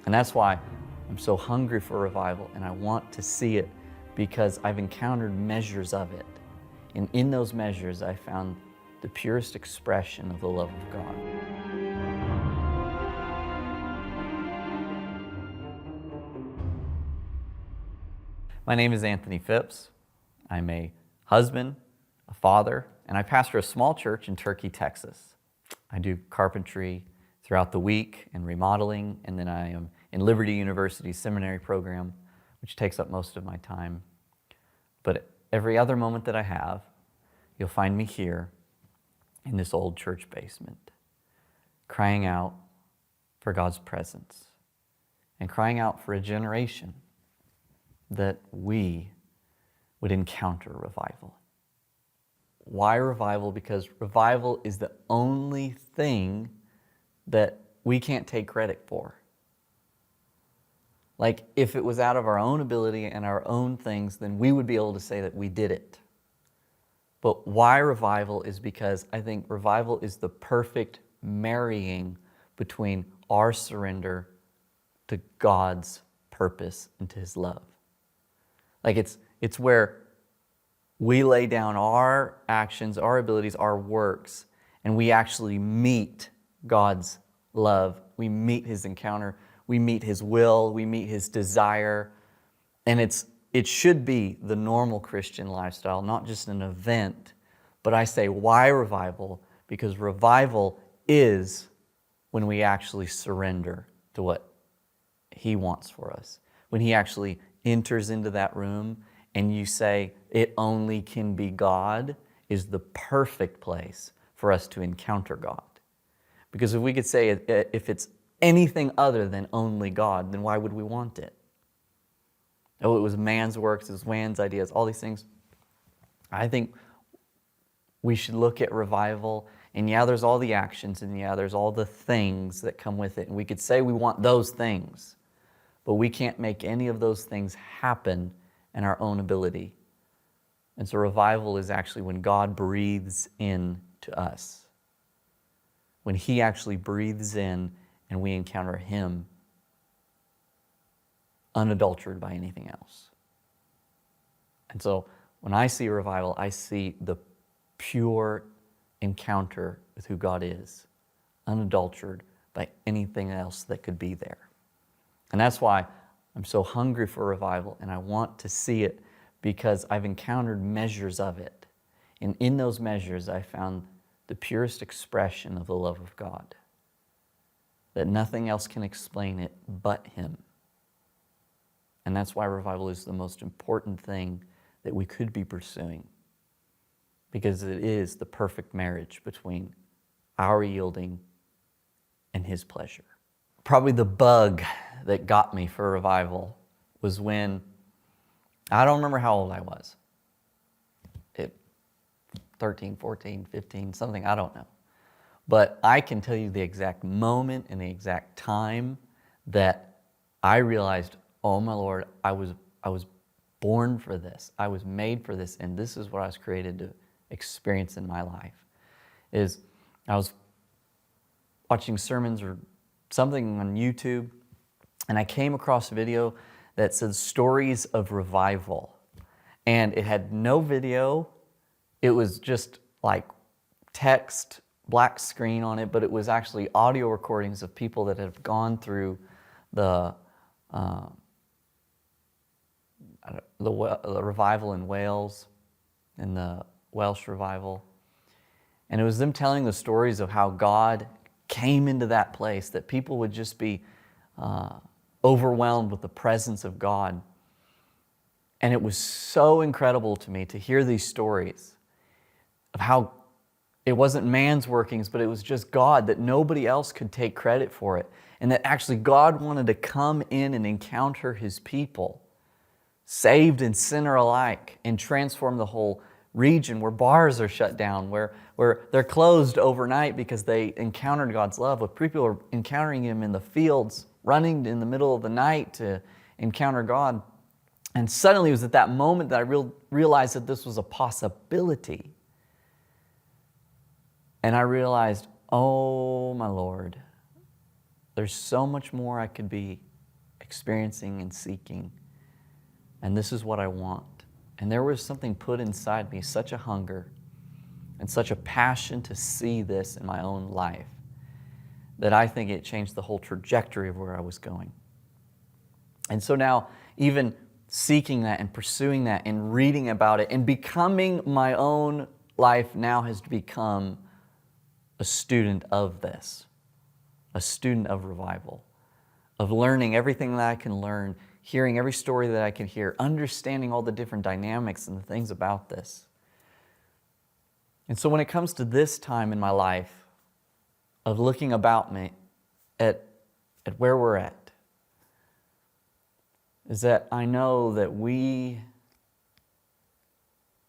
And that's why I'm so hungry for revival, and I want to see it because I've encountered measures of it. And in those measures, I found the purest expression of the love of God. My name is Anthony Phipps. I'm a husband, a father, and I pastor a small church in Turkey, Texas. I do carpentry throughout the week and remodeling, and then I am in Liberty University's seminary program, which takes up most of my time. But every other moment that I have, you'll find me here in this old church basement, crying out for God's presence and crying out for a generation that we would encounter revival. Why revival? Because revival is the only thing that we can't take credit for. Like, if it was out of our own ability and our own things, then we would be able to say that we did it. But why revival is because I think revival is the perfect marrying between our surrender to God's purpose and to His love. Like, it's where we lay down our actions, our abilities, our works, and we actually meet God's love. We meet His encounter. We meet His will. We meet His desire. And it should be the normal Christian lifestyle, not just an event. But I say, why revival? Because revival is when we actually surrender to what He wants for us. When He actually enters into that room and you say, it only can be God, is the perfect place for us to encounter God. Because if we could say, if it's anything other than only God, then why would we want it? Oh, it was man's works, it was man's ideas, all these things. I think we should look at revival, and yeah, there's all the actions, and yeah, there's all the things that come with it. And we could say we want those things, but we can't make any of those things happen in our own ability. And so revival is actually when God breathes in to us. When He actually breathes in and we encounter Him unadulterated by anything else. And so when I see revival, I see the pure encounter with who God is, unadulterated by anything else that could be there. And that's why I'm so hungry for revival, and I want to see it because I've encountered measures of it. And in those measures, I found the purest expression of the love of God, that nothing else can explain it but Him. And that's why revival is the most important thing that we could be pursuing, because it is the perfect marriage between our yielding and His pleasure. Probably the bug that got me for revival was when, I don't remember how old I was. 13, 14, 15, something, I don't know. But I can tell you the exact moment and the exact time that I realized, oh my Lord, I was born for this. I was made for this, and this is what I was created to experience in my life. Is I was watching sermons or something on YouTube, and I came across a video that said stories of revival. And it had no video. It was just like text, black screen on it, but it was actually audio recordings of people that have gone through the revival in Wales, in the Welsh revival. And it was them telling the stories of how God came into that place, that people would just be overwhelmed with the presence of God. And it was so incredible to me to hear these stories of how it wasn't man's workings, but it was just God, that nobody else could take credit for it. And that actually God wanted to come in and encounter His people, saved and sinner alike, and transform the whole region where bars are shut down, where they're closed overnight because they encountered God's love, where people are encountering Him in the fields, running in the middle of the night to encounter God. And suddenly it was at that moment that I realized that this was a possibility. And I realized, oh my Lord, there's so much more I could be experiencing and seeking. And this is what I want. And there was something put inside me, such a hunger and such a passion to see this in my own life, that I think it changed the whole trajectory of where I was going. And so now, even seeking that and pursuing that and reading about it and becoming my own life now has become a student of this, a student of revival, of learning everything that I can learn, hearing every story that I can hear, understanding all the different dynamics and the things about this. And so when it comes to this time in my life of looking about me at where we're at, is that I know that we,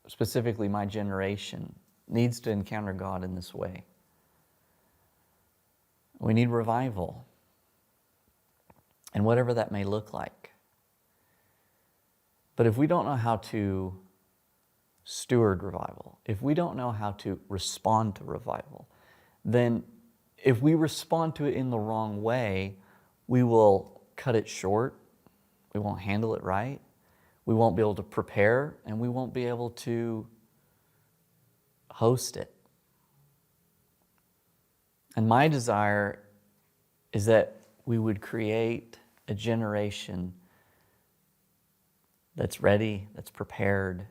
specifically my generation, needs to encounter God in this way. We need revival, and whatever that may look like. But if we don't know how to steward revival, if we don't know how to respond to revival, then if we respond to it in the wrong way, we will cut it short, we won't handle it right, we won't be able to prepare, and we won't be able to host it. And my desire is that we would create a generation that's ready, that's prepared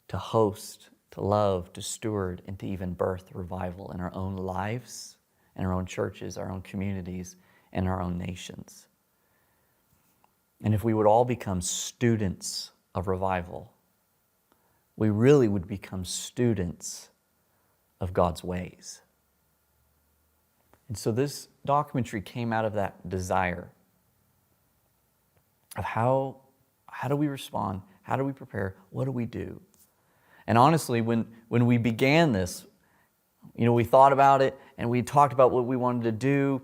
to host, to love, to steward, and to even birth revival in our own lives, in our own churches, our own communities, and our own nations. And if we would all become students of revival, we really would become students of God's ways. And so this documentary came out of that desire of how do we respond? How do we prepare? What do we do? And honestly, when we began this, we thought about it and we talked about what we wanted to do,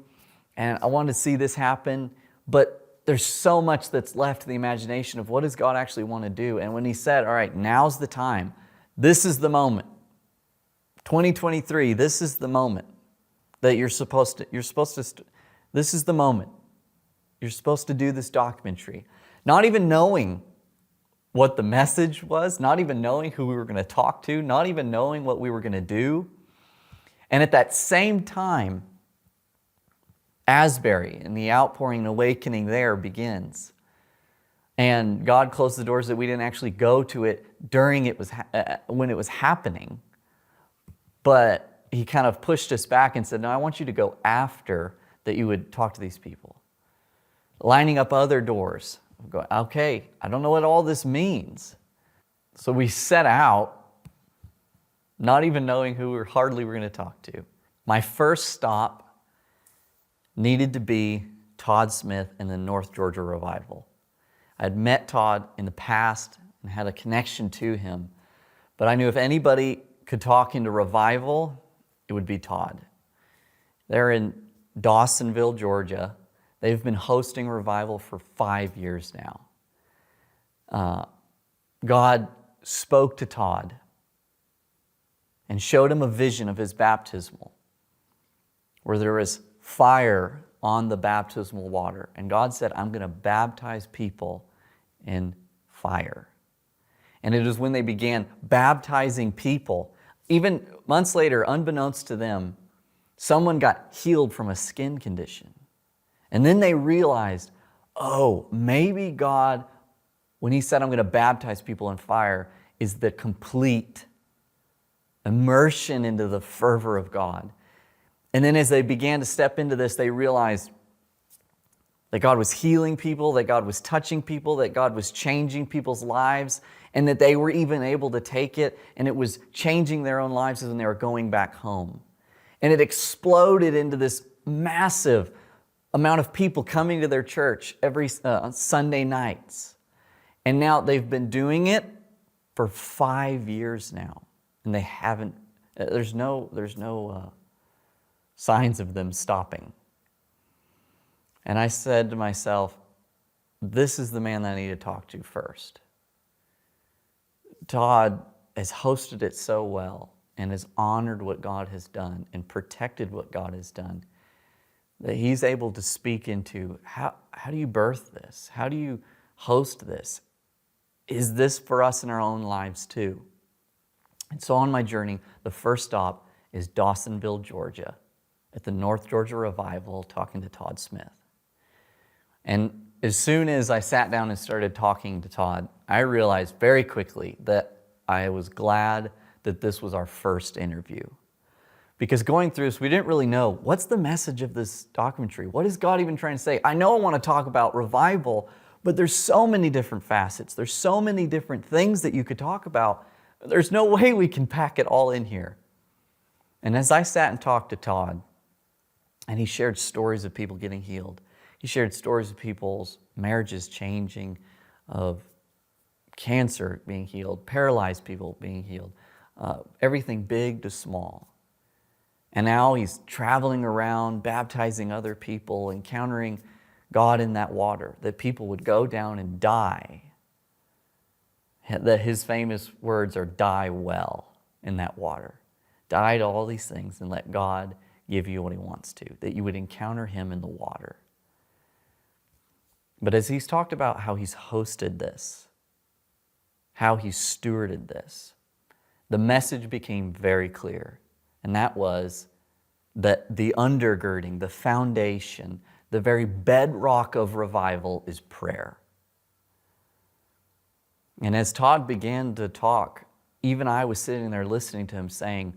and I wanted to see this happen, but there's so much that's left to the imagination of what does God actually want to do. And when He said, all right, now's the time, this is the moment, 2023, this is the moment that this is the moment. You're supposed to do this documentary. Not even knowing what the message was, not even knowing who we were going to talk to, not even knowing what we were going to do. And at that same time, Asbury and the Outpouring and Awakening there begins. And God closed the doors that we didn't actually go to it during when it was happening. But He kind of pushed us back and said, no, I want you to go after that you would talk to these people. Lining up other doors. Going, okay, I don't know what all this means. So we set out, not even knowing who we were going to talk to. My first stop needed to be Todd Smith and the North Georgia Revival. I'd met Todd in the past and had a connection to him, but I knew if anybody could talk into revival, it would be Todd. They're in Dawsonville, Georgia. They've been hosting revival for 5 years now. God spoke to Todd and showed him a vision of his baptismal, where there was fire on the baptismal water. And God said, I'm going to baptize people in fire. And it is when they began baptizing people, even months later, unbeknownst to them, someone got healed from a skin condition. And then they realized, oh, maybe God, when He said, I'm going to baptize people in fire, is the complete immersion into the fervor of God. And then as they began to step into this, they realized that God was healing people, that God was touching people, that God was changing people's lives, and that they were even able to take it, and it was changing their own lives as when they were going back home. And it exploded into this massive amount of people coming to their church every Sunday nights. And now they've been doing it for 5 years now, and they haven't. There's no signs of them stopping. And I said to myself, this is the man that I need to talk to first. Todd has hosted it so well and has honored what God has done and protected what God has done, that he's able to speak into. How do you birth this? How do you host this? Is this for us in our own lives too? And so on my journey, the first stop is Dawsonville, Georgia, at the North Georgia Revival, talking to Todd Smith. And as soon as I sat down and started talking to Todd, I realized very quickly that I was glad that this was our first interview. Because going through this, we didn't really know, what's the message of this documentary? What is God even trying to say? I know I want to talk about revival, but there's so many different facets. There's so many different things that you could talk about. There's no way we can pack it all in here. And as I sat and talked to Todd, and he shared stories of people getting healed, he shared stories of people's marriages changing, of cancer being healed, paralyzed people being healed, everything big to small. And now he's traveling around, baptizing other people, encountering God in that water, that people would go down and die. That his famous words are, die well in that water. Die to all these things and let God give you what he wants to, that you would encounter him in the water. But as he's talked about how he's hosted this, how he's stewarded this, the message became very clear. And that was that the undergirding, the foundation, the very bedrock of revival is prayer. And as Todd began to talk, even I was sitting there listening to him saying,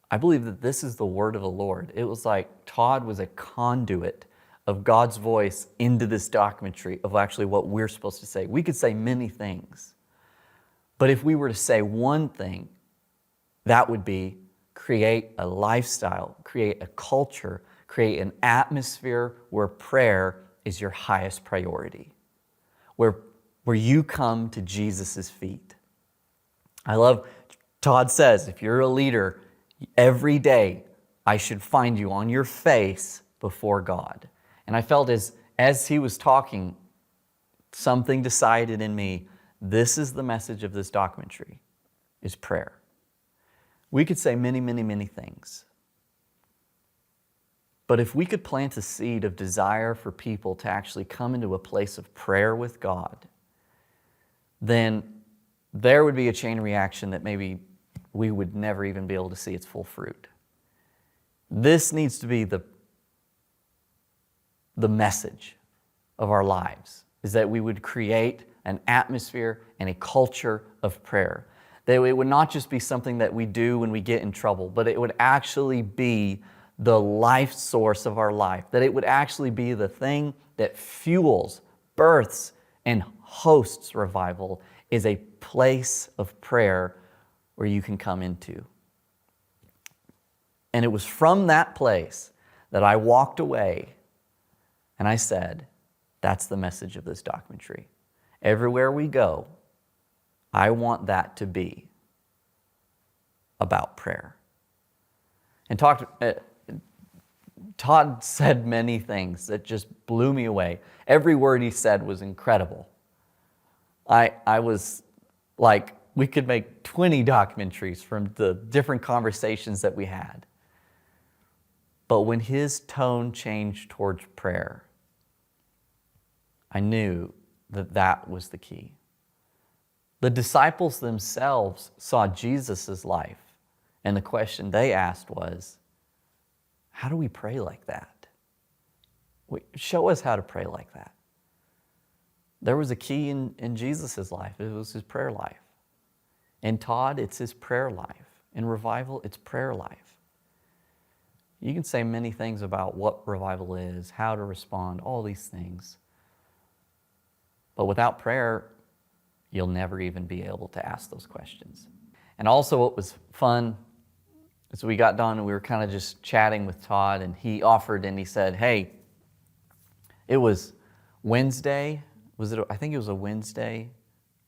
I believe that this is the word of the Lord. It was like Todd was a conduit of God's voice into this documentary of actually what we're supposed to say. We could say many things, but if we were to say one thing, that would be create a lifestyle, create a culture, create an atmosphere where prayer is your highest priority, where you come to Jesus' feet. I love, Todd says, if you're a leader, every day I should find you on your face before God. And I felt as he was talking, something decided in me, this is the message of this documentary, is prayer. We could say many, many, many things. But if we could plant a seed of desire for people to actually come into a place of prayer with God, then there would be a chain reaction that maybe we would never even be able to see its full fruit. This needs to be the message of our lives, is that we would create an atmosphere and a culture of prayer. That it would not just be something that we do when we get in trouble, but it would actually be the life source of our life. That it would actually be the thing that fuels, births, and hosts revival, is a place of prayer where you can come into. And it was from that place that I walked away and I said, that's the message of this documentary. Everywhere we go, I want that to be about prayer. And Todd said many things that just blew me away. Every word he said was incredible. I was like, we could make 20 documentaries from the different conversations that we had. But when his tone changed towards prayer, I knew that that was the key. The disciples themselves saw Jesus' life, and the question they asked was, how do we pray like that? Show us how to pray like that. There was a key in Jesus' life. It was his prayer life. In Todd, it's his prayer life. In Revival, it's prayer life. You can say many things about what revival is, how to respond, all these things. But without prayer, you'll never even be able to ask those questions. And also what was fun is we got done and we were kind of just chatting with Todd, and he offered and he said, hey, it was Wednesday. I think it was a Wednesday,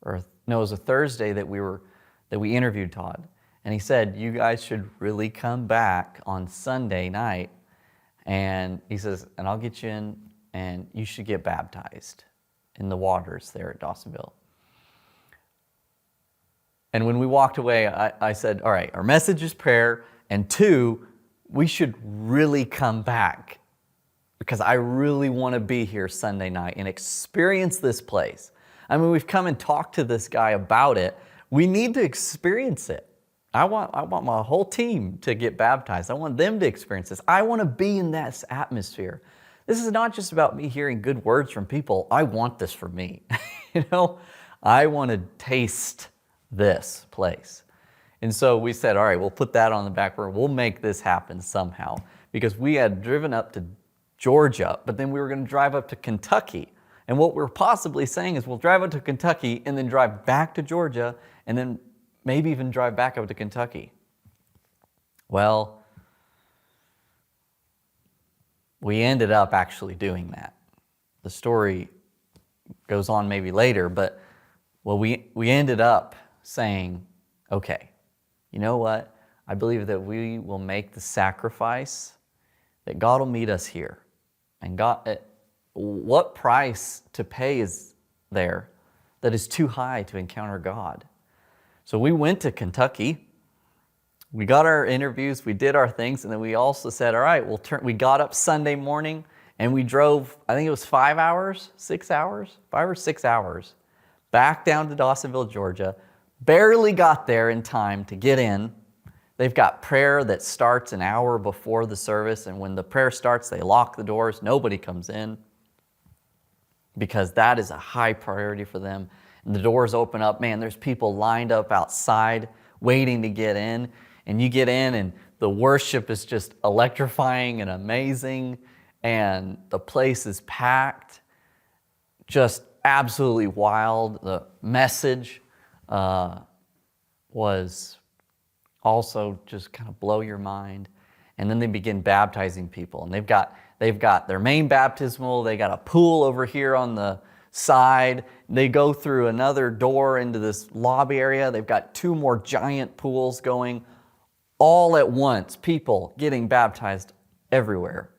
it was a Thursday that we interviewed Todd. And he said, you guys should really come back on Sunday night. And he says, and I'll get you in and you should get baptized in the waters there at Dawsonville. And when we walked away, I said, all right, our message is prayer. And 2, we should really come back because I really want to be here Sunday night and experience this place. I mean, we've come and talked to this guy about it. We need to experience it. I want my whole team to get baptized. I want them to experience this. I want to be in that atmosphere. This is not just about me hearing good words from people. I want this for me. I want to taste this place. And so we said, all right, we'll put that on the back burner. We'll make this happen somehow, because we had driven up to Georgia, but then we were going to drive up to Kentucky. And what we're possibly saying is we'll drive up to Kentucky and then drive back to Georgia and then maybe even drive back up to Kentucky. Well, we ended up actually doing that. The story goes on maybe later, but we ended up saying, okay, you know what? I believe that we will make the sacrifice, that God will meet us here. And God, what price to pay is there that is too high to encounter God? So we went to Kentucky. We got our interviews, we did our things, and then we also said, all right, we got up Sunday morning and we drove, I think it was 5 or 6 hours, back down to Dawsonville, Georgia. Barely got there in time to get in. They've got prayer that starts an hour before the service, and when the prayer starts, they lock the doors. Nobody comes in because that is a high priority for them. And the doors open up. Man, there's people lined up outside waiting to get in. And you get in, and the worship is just electrifying and amazing. And the place is packed. Just absolutely wild. The message was also just kind of blow your mind. And then they begin baptizing people. And they've got their main baptismal. They got a pool over here on the side. They go through another door into this lobby area. They've got 2 more giant pools going all at once. People getting baptized everywhere.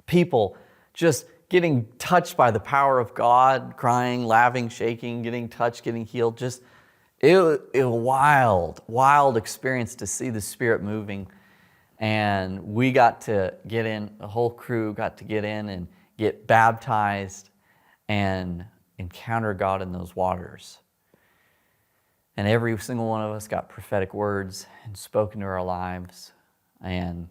People just getting touched by the power of God, crying, laughing, shaking, getting touched, getting healed. Just it was a wild experience to see the Spirit moving. And we got to get in, the whole crew got to get in and get baptized and encounter God in those waters. And every single one of us got prophetic words and spoken to our lives. And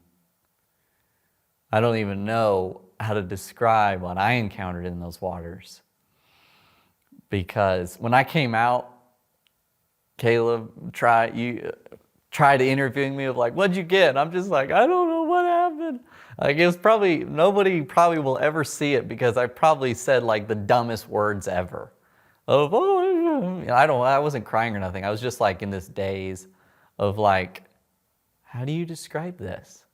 I don't even know how to describe what I encountered in those waters. Because when I came out, Caleb tried interviewing me of like, what'd you get? And I'm just like, I don't know what happened. Like, it was probably, nobody probably will ever see it because I probably said like the dumbest words ever. Of, I wasn't crying or nothing. I was just like in this daze of like, how do you describe this?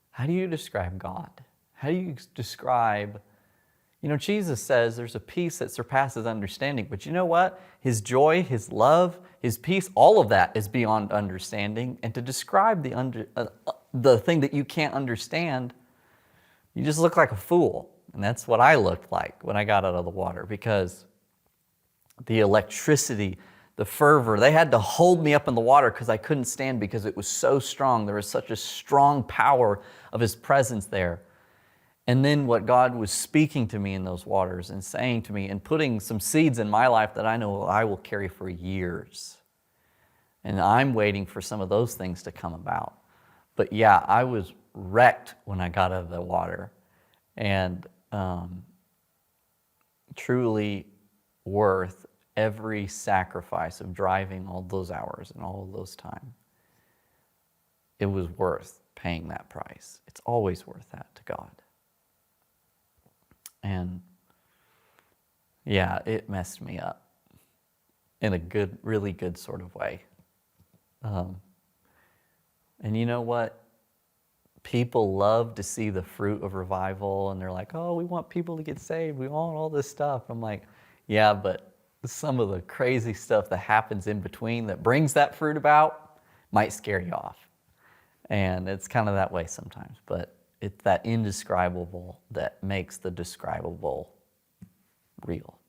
How do you describe God? How do you describe, Jesus says there's a peace that surpasses understanding. But you know what? His joy, His love, His peace, all of that is beyond understanding. And to describe the thing that you can't understand, you just look like a fool. And that's what I looked like when I got out of the water, because the electricity, the fervor, they had to hold me up in the water because I couldn't stand, because it was so strong. There was such a strong power of His presence there. And then what God was speaking to me in those waters and saying to me and putting some seeds in my life that I know I will carry for years. And I'm waiting for some of those things to come about. But yeah, I was wrecked when I got out of the water. And truly worth every sacrifice of driving all those hours and all of those time. It was worth paying that price. It's always worth that to God. And yeah, it messed me up in a good, really good sort of way. And you know what? People love to see the fruit of revival, and they're like, oh, we want people to get saved. We want all this stuff. I'm like, yeah, but some of the crazy stuff that happens in between that brings that fruit about might scare you off. And it's kind of that way sometimes, but it's that indescribable that makes the describable real.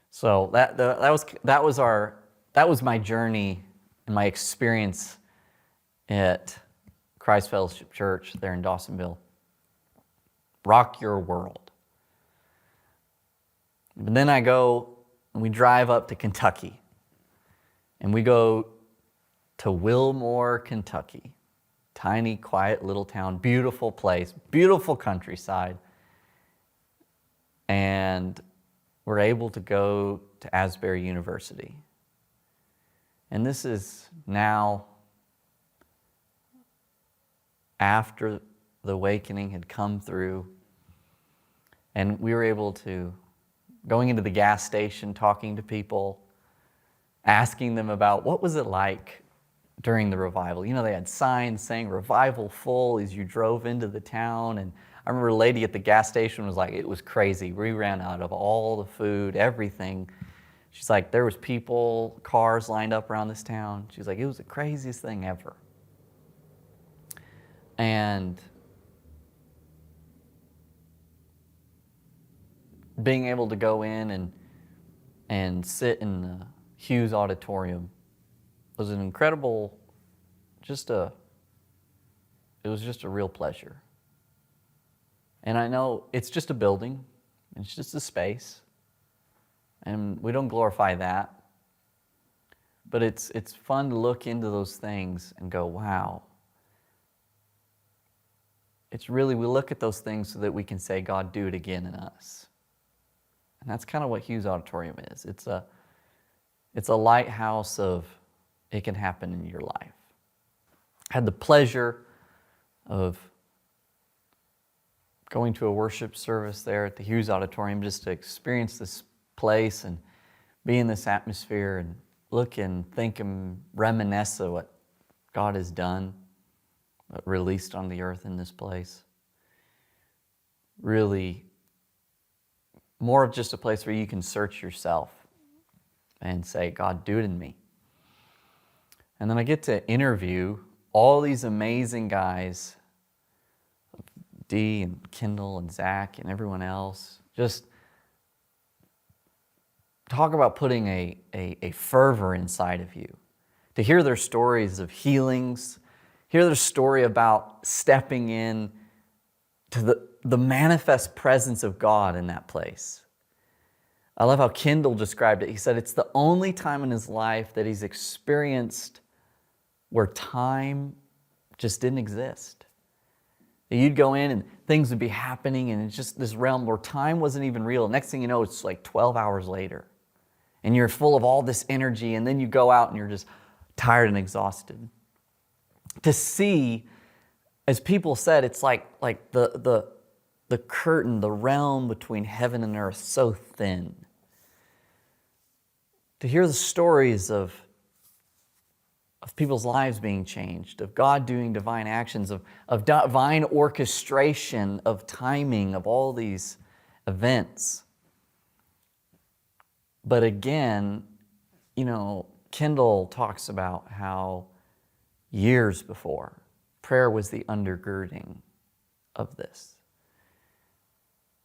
So that was my journey and my experience at Christ Fellowship Church there in Dawsonville. rock your world. But then I go and we drive up to Kentucky. And we go to Wilmore, Kentucky. Tiny, quiet little town, beautiful place, beautiful countryside. And we're able to go to Asbury University. And this is now after the awakening had come through. And we were able to, going into the gas station, talking to people, asking them about what was it like during the revival. You know, they had signs saying revival full as you drove into the town. And I remember a lady at the gas station was like, it was crazy. We ran out of all the food, everything. She's like, there was people, cars lined up around this town. She's like, it was the craziest thing ever. And being able to go in and sit in the Hughes Auditorium was an incredible, it was just a real pleasure. And I know it's just a building, it's just a space, and we don't glorify that. But it's fun to look into those things and go, wow. It's really, we look at those things so that we can say, God, do it again in us. And that's kind of what Hughes Auditorium is. It's a lighthouse of it can happen in your life. I had the pleasure of going to a worship service there at the Hughes Auditorium just to experience this place and be in this atmosphere and look and think and reminisce of what God has done, released on the earth in this place. Really, more of just a place where you can search yourself and say, God, do it in me. And then I get to interview all these amazing guys, Dee and Kendall and Zach and everyone else. Just talk about putting a fervor inside of you. To hear their stories of healings, hear their story about stepping in to the manifest presence of God in that place. I love how Kendall described it. He said it's the only time in his life that he's experienced where time just didn't exist. You'd go in and things would be happening and it's just this realm where time wasn't even real. Next thing you know, it's like 12 hours later. And you're full of all this energy, and then you go out and you're just tired and exhausted. To see, as people said, it's like the curtain, the realm between heaven and earth, so thin. To hear the stories of people's lives being changed, of God doing divine actions, of divine orchestration, of timing, of all these events. But again, you know, Kendall talks about how years before, prayer was the undergirding of this.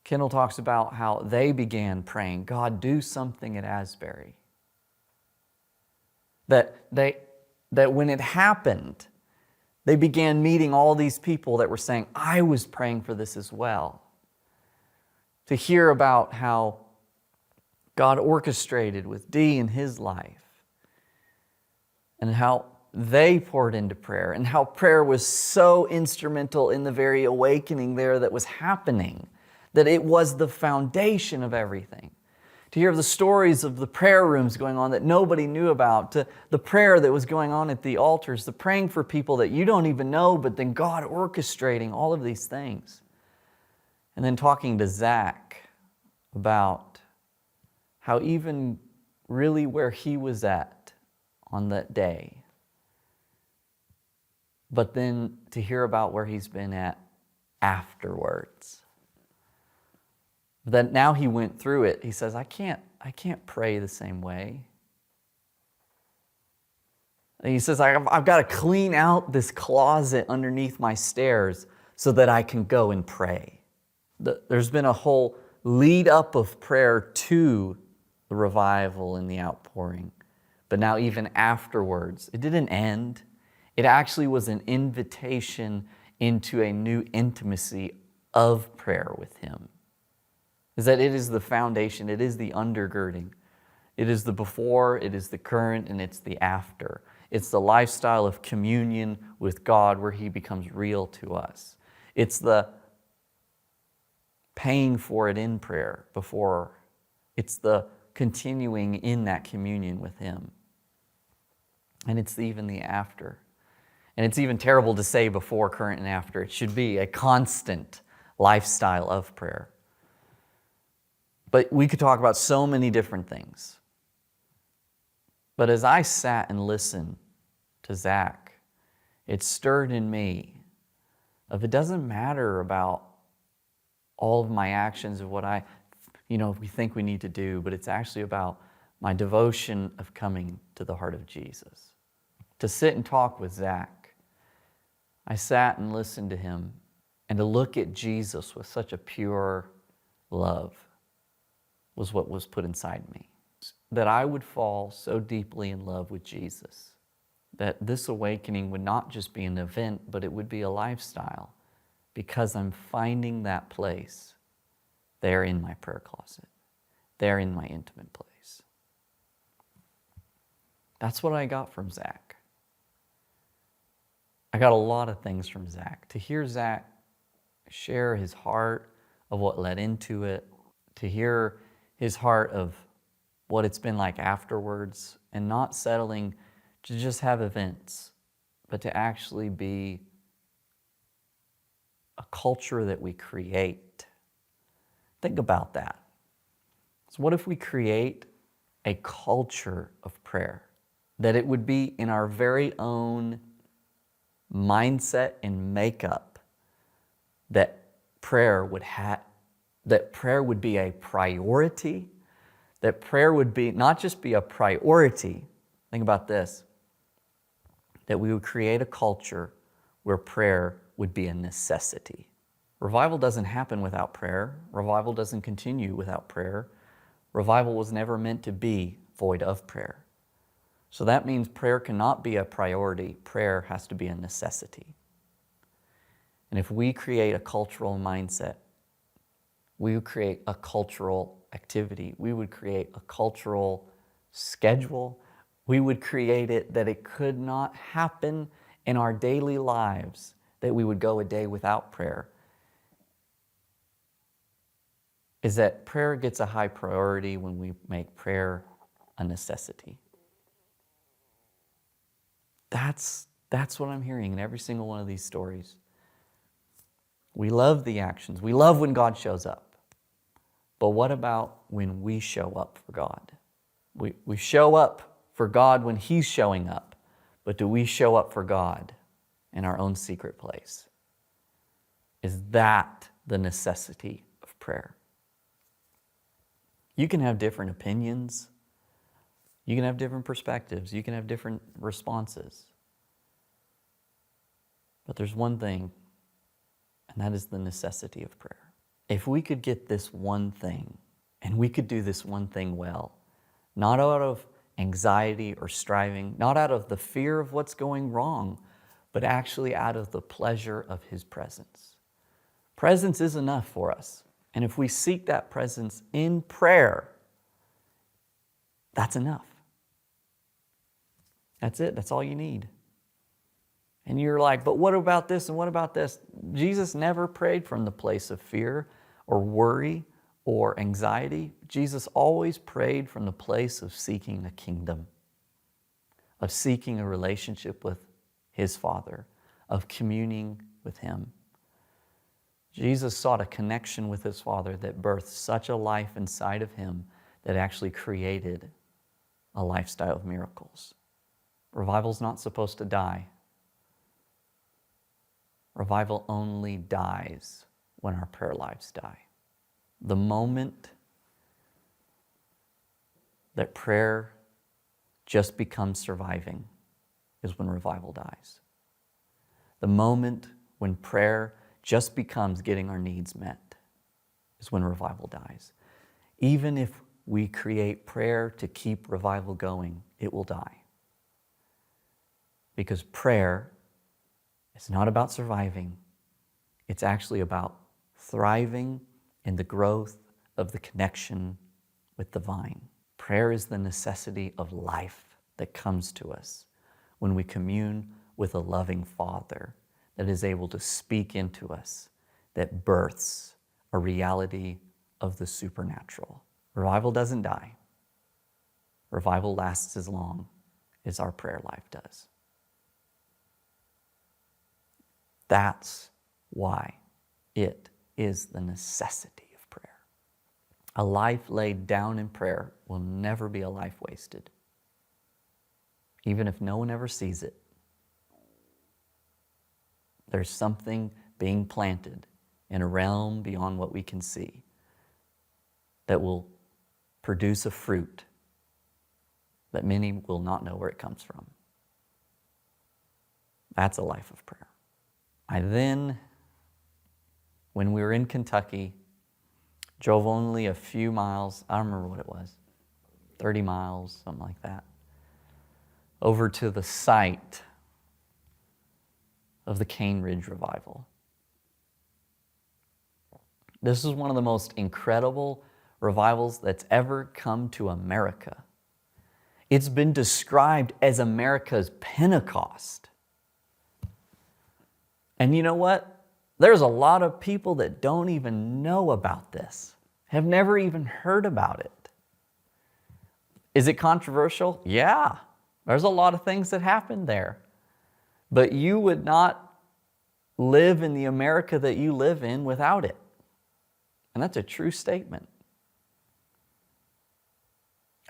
Kendall talks about how they began praying, God, do something at Asbury. That when it happened, they began meeting all these people that were saying, I was praying for this as well. To hear about how God orchestrated with Dee in his life, and how they poured into prayer, and how prayer was so instrumental in the very awakening there that was happening, that it was the foundation of everything. To hear the stories of the prayer rooms going on that nobody knew about, to the prayer that was going on at the altars, the praying for people that you don't even know, but then God orchestrating all of these things. And then talking to Zach about how even really where he was at on that day, but then to hear about where he's been at afterwards. That now he went through it, he says, I can't pray the same way. And he says, I've got to clean out this closet underneath my stairs so that I can go and pray. There's been a whole lead up of prayer to the revival and the outpouring. But now even afterwards, it didn't end. It actually was an invitation into a new intimacy of prayer with Him is that it is the foundation, it is the undergirding. It is the before, it is the current, and it's the after. It's the lifestyle of communion with God where He becomes real to us. It's the paying for it in prayer before. It's the continuing in that communion with Him. And it's even the after. And it's even terrible to say before, current, and after. It should be a constant lifestyle of prayer. But we could talk about so many different things. But as I sat and listened to Zach, it stirred in me of it doesn't matter about all of my actions of what we think we need to do, but it's actually about my devotion of coming to the heart of Jesus. To sit and talk with Zach, I sat and listened to him, and to look at Jesus with such a pure love was what was put inside me. That I would fall so deeply in love with Jesus, that this awakening would not just be an event, but it would be a lifestyle, because I'm finding that place there in my prayer closet, there in my intimate place. That's what I got from Zach. I got a lot of things from Zach. To hear Zach share his heart of what led into it, to hear his heart of what it's been like afterwards, and not settling to just have events, but to actually be a culture that we create. Think about that. So what if we create a culture of prayer? That it would be in our very own mindset and makeup that prayer would be a priority, that prayer would be not just be a priority. Think about this, that we would create a culture where prayer would be a necessity. Revival doesn't happen without prayer. Revival doesn't continue without prayer. Revival was never meant to be void of prayer. So that means prayer cannot be a priority. Prayer has to be a necessity. And if we create a cultural mindset, we would create a cultural activity. We would create a cultural schedule. We would create it that it could not happen in our daily lives, that we would go a day without prayer. Is that prayer gets a high priority when we make prayer a necessity. That's what I'm hearing in every single one of these stories. We love the actions. We love when God shows up. But what about when we show up for God? We show up for God when He's showing up. But do we show up for God in our own secret place? Is that the necessity of prayer? You can have different opinions. You can have different perspectives. You can have different responses. But there's one thing, and that is the necessity of prayer. If we could get this one thing, and we could do this one thing well, not out of anxiety or striving, not out of the fear of what's going wrong, but actually out of the pleasure of His presence. Presence is enough for us. And if we seek that presence in prayer, that's enough. That's it. That's all you need. And you're like, but what about this and what about this? Jesus never prayed from the place of fear or worry or anxiety. Jesus always prayed from the place of seeking the kingdom, of seeking a relationship with His Father, of communing with Him. Jesus sought a connection with His Father that birthed such a life inside of Him that actually created a lifestyle of miracles. Revival's not supposed to die. Revival only dies when our prayer lives die. The moment that prayer just becomes surviving is when revival dies. The moment when prayer just becomes getting our needs met is when revival dies. Even if we create prayer to keep revival going, it will die. Because prayer is not about surviving. It's actually about thriving in the growth of the connection with the vine. Prayer is the necessity of life that comes to us when we commune with a loving Father that is able to speak into us, that births a reality of the supernatural. Revival doesn't die. Revival lasts as long as our prayer life does. That's why it is the necessity of prayer. A life laid down in prayer will never be a life wasted, even if no one ever sees it. There's something being planted in a realm beyond what we can see that will produce a fruit that many will not know where it comes from. That's a life of prayer. I then, when we were in Kentucky, drove only a few miles, I don't remember what it was, 30 miles, something like that, over to the site of the Cane Ridge Revival. This is one of the most incredible revivals that's ever come to America. It's been described as America's Pentecost. And you know what? There's a lot of people that don't even know about this, have never even heard about it. Is it controversial? Yeah. There's a lot of things that happened there. But you would not live in the America that you live in without it. And that's a true statement.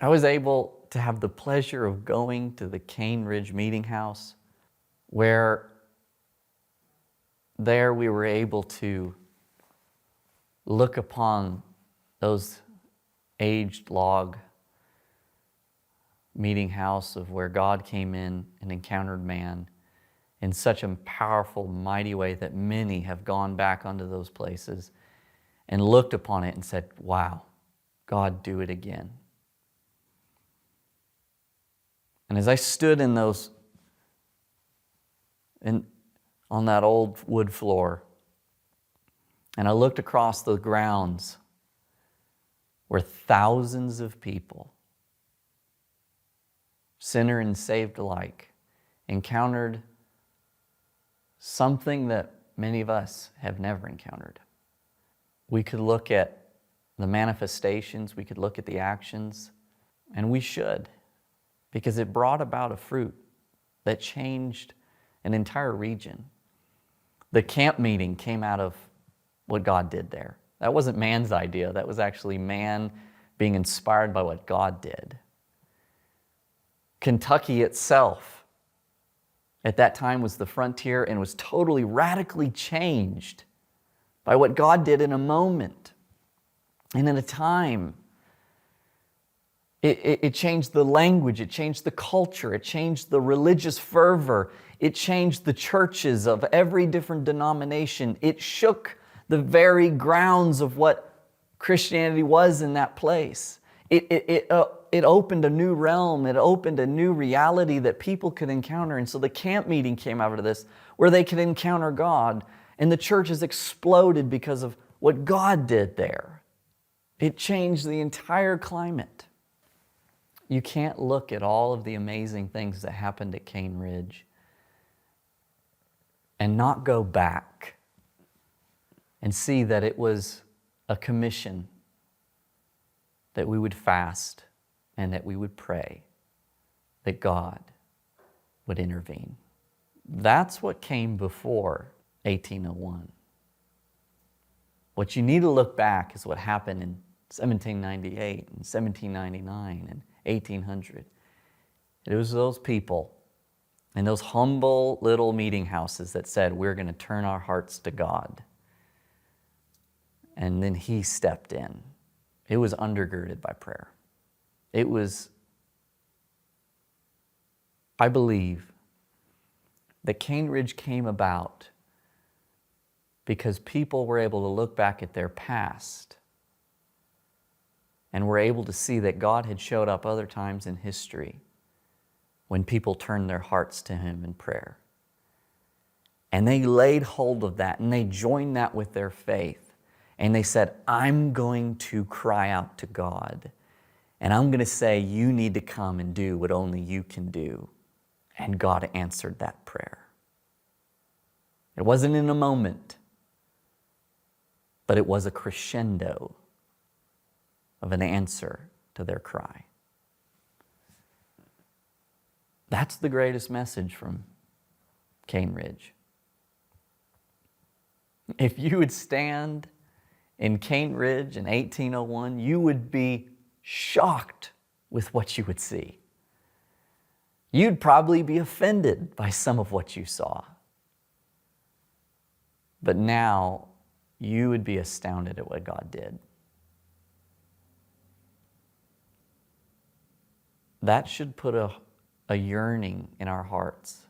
I was able to have the pleasure of going to the Cane Ridge Meeting House, where there we were able to look upon those aged log meeting house of where God came in and encountered man in such a powerful, mighty way that many have gone back onto those places and looked upon it and said, wow, God, do it again. And as I stood in those, on that old wood floor, and I looked across the grounds where thousands of people, sinner and saved alike, encountered something that many of us have never encountered. We could look at the manifestations, we could look at the actions, and we should, because it brought about a fruit that changed an entire region. The camp meeting came out of what God did there. That wasn't man's idea. That was actually man being inspired by what God did. Kentucky itself, at that time, was the frontier and was totally radically changed by what God did in a moment and in a time. It changed the language, it changed the culture, it changed the religious fervor, it changed the churches of every different denomination. It shook the very grounds of what Christianity was in that place. It opened a new realm, it opened a new reality that people could encounter. And so the camp meeting came out of this, where they could encounter God, and the church has exploded because of what God did there. It changed the entire climate. You can't look at all of the amazing things that happened at Cane Ridge and not go back and see that it was a commission that we would fast and that we would pray, that God would intervene. That's what came before 1801. What you need to look back is what happened in 1798 and 1799 and 1800. It was those people in those humble little meeting houses that said, we're going to turn our hearts to God. And then He stepped in. It was undergirded by prayer. It was, I believe, that Cane Ridge came about because people were able to look back at their past and were able to see that God had showed up other times in history when people turned their hearts to Him in prayer. And they laid hold of that and they joined that with their faith. And they said, I'm going to cry out to God. And I'm going to say, you need to come and do what only you can do. And God answered that prayer. It wasn't in a moment, but it was a crescendo of an answer to their cry. That's the greatest message from Cane Ridge. If you would stand in Cane Ridge in 1801, you would be shocked with what you would see. You'd probably be offended by some of what you saw. But now you would be astounded at what God did. That should put a yearning in our hearts.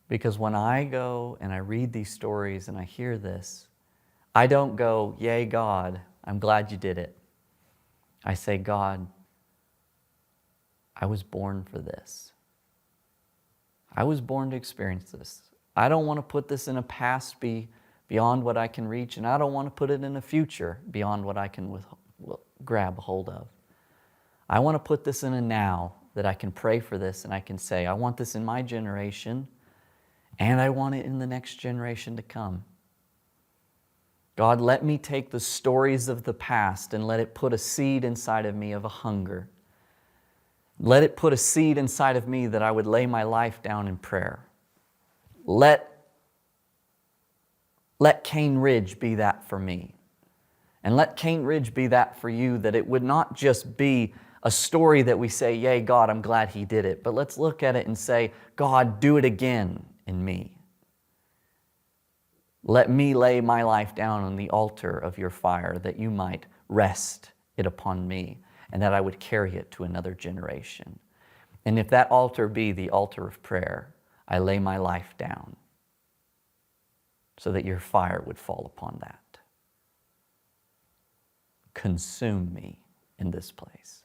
Because when I go and I read these stories and I hear this, I don't go, yay, God, I'm glad you did it. I say, God, I was born for this. I was born to experience this. I don't want to put this in a past beyond what I can reach, and I don't want to put it in a future beyond what I can grab a hold of. I want to put this in a now that I can pray for this and I can say, I want this in my generation and I want it in the next generation to come. God, let me take the stories of the past and let it put a seed inside of me of a hunger. Let it put a seed inside of me that I would lay my life down in prayer. Let Cane Ridge be that for me. And let Cane Ridge be that for you, that it would not just be a story that we say, yay, God, I'm glad He did it. But let's look at it and say, God, do it again in me. Let me lay my life down on the altar of your fire that you might rest it upon me and that I would carry it to another generation. And if that altar be the altar of prayer, I lay my life down so that your fire would fall upon that. Consume me in this place.